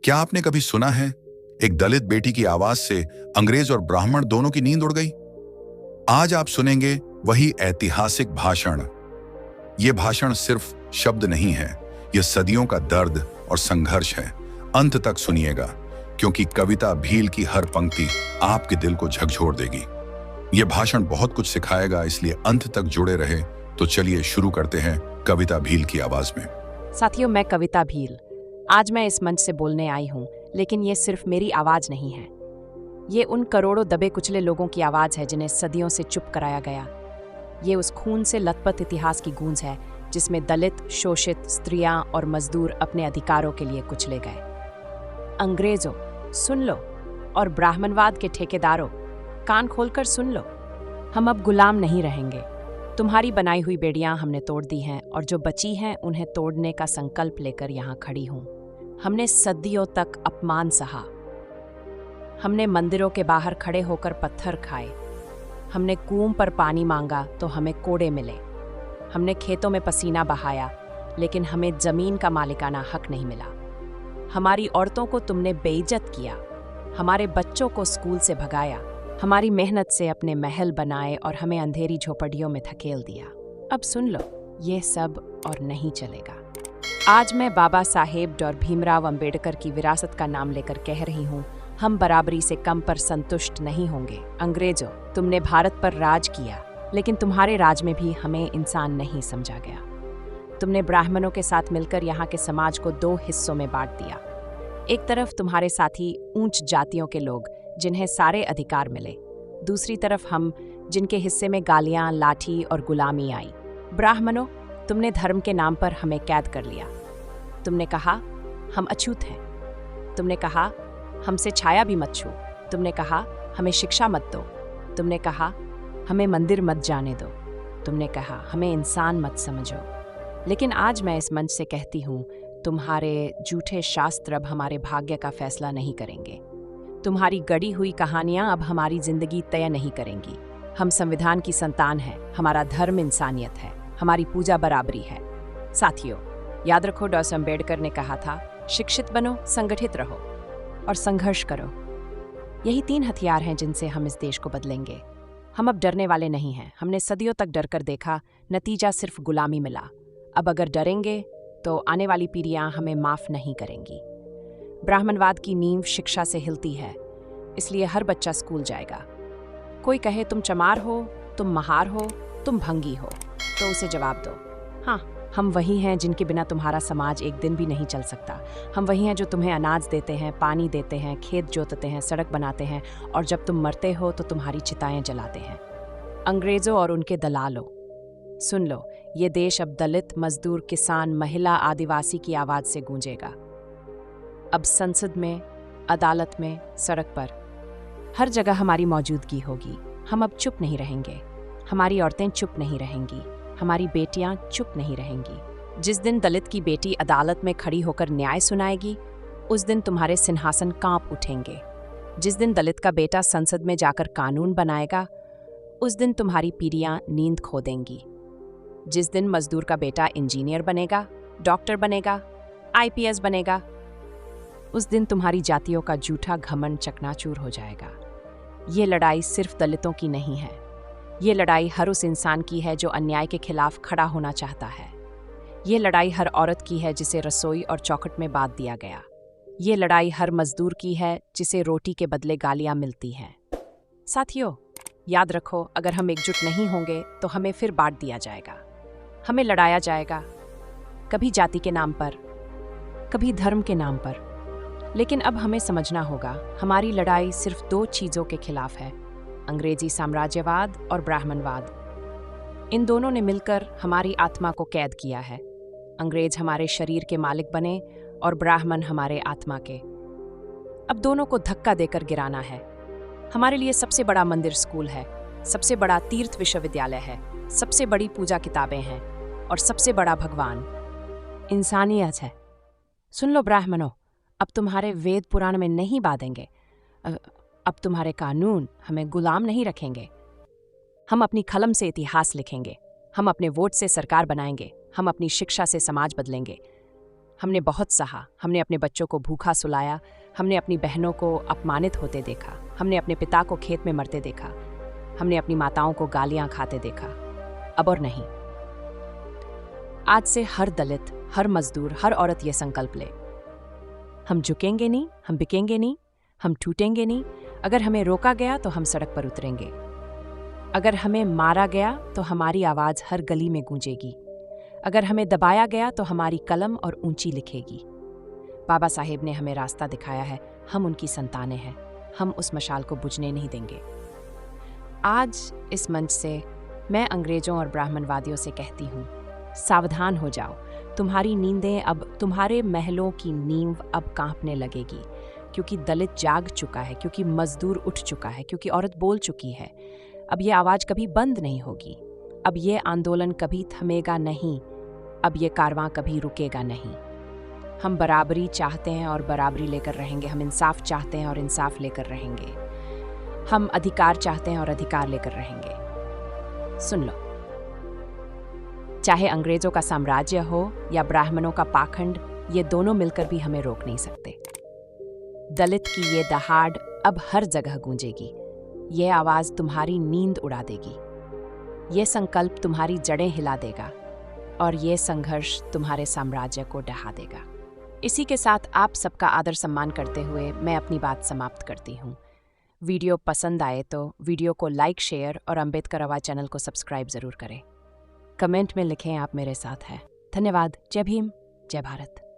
क्या आपने कभी सुना है एक दलित बेटी की आवाज से अंग्रेज और ब्राह्मण दोनों की नींद उड़ गई? आज आप सुनेंगे वही ऐतिहासिक भाषण। यह भाषण सिर्फ शब्द नहीं है, यह सदियों का दर्द और संघर्ष है। अंत तक सुनिएगा, क्योंकि कविता भील की हर पंक्ति आपके दिल को झकझोर देगी। यह भाषण बहुत कुछ सिखाएगा, इसलिए अंत तक जुड़े रहे। तो चलिए शुरू करते हैं कविता भील की आवाज में। साथियों, मैं कविता भील। आज मैं इस मंच से बोलने आई हूँ, लेकिन ये सिर्फ मेरी आवाज नहीं है। ये उन करोड़ों दबे कुचले लोगों की आवाज है जिन्हें सदियों से चुप कराया गया। ये उस खून से लथपथ इतिहास की गूंज है जिसमें दलित, शोषित, स्त्रियां और मजदूर अपने अधिकारों के लिए कुचले गए। अंग्रेजों, सुन लो, और ब्राह्मणवाद के ठेकेदारों, कान खोलकर सुन लो। हम अब गुलाम नहीं रहेंगे। तुम्हारी बनाई हुई बेड़ियां हमने तोड़ दी हैं, और जो बची हैं उन्हें तोड़ने का संकल्प लेकर यहाँ खड़ी हूँ। हमने सदियों तक अपमान सहा। हमने मंदिरों के बाहर खड़े होकर पत्थर खाए। हमने कुओं पर पानी मांगा तो हमें कोड़े मिले। हमने खेतों में पसीना बहाया, लेकिन हमें जमीन का मालिकाना हक नहीं मिला। हमारी औरतों को तुमने बेइज्जत किया, हमारे बच्चों को स्कूल से भगाया, हमारी मेहनत से अपने महल बनाए और हमें अंधेरी झोपड़ियों में धकेल दिया। अब सुन लो, ये सब और नहीं चलेगा। आज मैं बाबा साहेब और भीमराव अंबेडकर की विरासत का नाम लेकर कह रही हूँ, हम बराबरी से कम पर संतुष्ट नहीं होंगे। अंग्रेजों, तुमने भारत पर राज किया, लेकिन तुम्हारे राज में भी हमें इंसान नहीं समझा गया। तुमने ब्राह्मणों के साथ मिलकर यहाँ के समाज को 2 हिस्सों में बांट दिया। एक तरफ तुम्हारे साथी ऊंच जातियों के लोग जिन्हें सारे अधिकार मिले, दूसरी तरफ हम जिनके हिस्से में गालियां, लाठी और गुलामी आई। ब्राह्मणों, तुमने धर्म के नाम पर हमें कैद कर लिया। तुमने कहा हम अछूत हैं। तुमने कहा हमसे छाया भी मत छू। तुमने कहा हमें शिक्षा मत दो। तुमने कहा हमें मंदिर मत जाने दो। तुमने कहा हमें इंसान मत समझो। लेकिन आज मैं इस मंच से कहती हूँ, तुम्हारे झूठे शास्त्र अब हमारे भाग्य का फैसला नहीं करेंगे। तुम्हारी गढ़ी हुई कहानियां अब हमारी जिंदगी तय नहीं करेंगी। हम संविधान की संतान हैं, हमारा धर्म इंसानियत है, हमारी पूजा बराबरी है। साथियों, याद रखो, डॉ. अम्बेडकर ने कहा था, शिक्षित बनो, संगठित रहो और संघर्ष करो। यही 3 हथियार हैं जिनसे हम इस देश को बदलेंगे। हम अब डरने वाले नहीं हैं। हमने सदियों तक डर कर देखा, नतीजा सिर्फ गुलामी मिला। अब अगर डरेंगे तो आने वाली पीढ़ियां हमें माफ नहीं करेंगी। ब्राह्मणवाद की नींव शिक्षा से हिलती है, इसलिए हर बच्चा स्कूल जाएगा। कोई कहे तुम चमार हो, तुम महार हो, तुम भंगी हो, तो उसे जवाब दो, हाँ, हम वही हैं जिनके बिना तुम्हारा समाज एक दिन भी नहीं चल सकता। हम वही हैं जो तुम्हें अनाज देते हैं, पानी देते हैं, खेत जोतते हैं, सड़क बनाते हैं, और जब तुम मरते हो तो तुम्हारी चिताएं जलाते हैं। अंग्रेजों और उनके दलालों, सुन लो, ये देश अब दलित, मजदूर, किसान, महिला, आदिवासी की आवाज से गूंजेगा। अब संसद में, अदालत में, सड़क पर, हर जगह हमारी मौजूदगी होगी। हम अब चुप नहीं रहेंगे। हमारी औरतें चुप नहीं रहेंगी। हमारी बेटियां चुप नहीं रहेंगी। जिस दिन दलित की बेटी अदालत में खड़ी होकर न्याय सुनाएगी, उस दिन तुम्हारे सिंहासन कांप उठेंगे। जिस दिन दलित का बेटा संसद में जाकर कानून बनाएगा, उस दिन तुम्हारी पीढ़ियां नींद खो देंगी। जिस दिन मजदूर का बेटा इंजीनियर बनेगा, डॉक्टर बनेगा, IPS बनेगा, उस दिन तुम्हारी जातियों का झूठा घमंड चकनाचूर हो जाएगा। ये लड़ाई सिर्फ दलितों की नहीं है। ये लड़ाई हर उस इंसान की है जो अन्याय के खिलाफ खड़ा होना चाहता है। ये लड़ाई हर औरत की है जिसे रसोई और चौखट में बांध दिया गया। ये लड़ाई हर मजदूर की है जिसे रोटी के बदले गालियां मिलती हैं। साथियों, याद रखो, अगर हम एकजुट नहीं होंगे तो हमें फिर बांट दिया जाएगा। हमें लड़ाया जाएगा, कभी जाति के नाम पर, कभी धर्म के नाम पर। लेकिन अब हमें समझना होगा, हमारी लड़ाई सिर्फ 2 चीज़ों के खिलाफ है, अंग्रेजी साम्राज्यवाद और ब्राह्मणवाद। इन दोनों ने मिलकर हमारी आत्मा को कैद किया है। अंग्रेज हमारे शरीर के मालिक बने और ब्राह्मण हमारे आत्मा के। अब दोनों को धक्का देकर गिराना है। हमारे लिए सबसे बड़ा मंदिर स्कूल है, सबसे बड़ा तीर्थ विश्वविद्यालय है, सबसे बड़ी पूजा किताबें हैं, और सबसे बड़ा भगवान इंसानियत है। सुन लो ब्राह्मणों, अब तुम्हारे वेद पुराण में नहीं बांधेंगे। अब तुम्हारे कानून हमें गुलाम नहीं रखेंगे। हम अपनी कलम से इतिहास लिखेंगे। हम अपने वोट से सरकार बनाएंगे। हम अपनी शिक्षा से समाज बदलेंगे। हमने बहुत सहा, हमने अपने बच्चों को भूखा सुलाया, हमने अपनी बहनों को अपमानित होते देखा, हमने अपने पिता को खेत में मरते देखा, हमने अपनी माताओं को गालियां खाते देखा। अब और नहीं। आज से हर दलित, हर मजदूर, हर औरत ये संकल्प ले, हम झुकेंगे नहीं, हम बिकेंगे नहीं, हम टूटेंगे नहीं। अगर हमें रोका गया तो हम सड़क पर उतरेंगे। अगर हमें मारा गया तो हमारी आवाज़ हर गली में गूंजेगी। अगर हमें दबाया गया तो हमारी कलम और ऊंची लिखेगी। बाबा साहेब ने हमें रास्ता दिखाया है, हम उनकी संतानें हैं, हम उस मशाल को बुझने नहीं देंगे। आज इस मंच से मैं अंग्रेजों और ब्राह्मणवादियों से कहती हूँ, सावधान हो जाओ। तुम्हारी नींदें अब, तुम्हारे महलों की नींव अब कांपने लगेगी, क्योंकि दलित जाग चुका है, क्योंकि मजदूर उठ चुका है, क्योंकि औरत बोल चुकी है। अब ये आवाज़ कभी बंद नहीं होगी। अब ये आंदोलन कभी थमेगा नहीं। अब ये कारवां कभी रुकेगा नहीं। हम बराबरी चाहते हैं और बराबरी लेकर रहेंगे। हम इंसाफ चाहते हैं और इंसाफ लेकर रहेंगे। हम अधिकार चाहते हैं और अधिकार लेकर रहेंगे। सुन लो, चाहे अंग्रेजों का साम्राज्य हो या ब्राह्मणों का पाखंड, ये दोनों मिलकर भी हमें रोक नहीं सकते। दलित की ये दहाड़ अब हर जगह गूंजेगी। ये आवाज़ तुम्हारी नींद उड़ा देगी। ये संकल्प तुम्हारी जड़ें हिला देगा और ये संघर्ष तुम्हारे साम्राज्य को ढहा देगा। इसी के साथ आप सबका आदर सम्मान करते हुए मैं अपनी बात समाप्त करती हूँ। वीडियो पसंद आए तो वीडियो को लाइक, शेयर और अम्बेडकर आवाज़ चैनल को सब्सक्राइब ज़रूर करें। कमेंट में लिखें आप मेरे साथ हैं। धन्यवाद। जय भीम, जय भारत।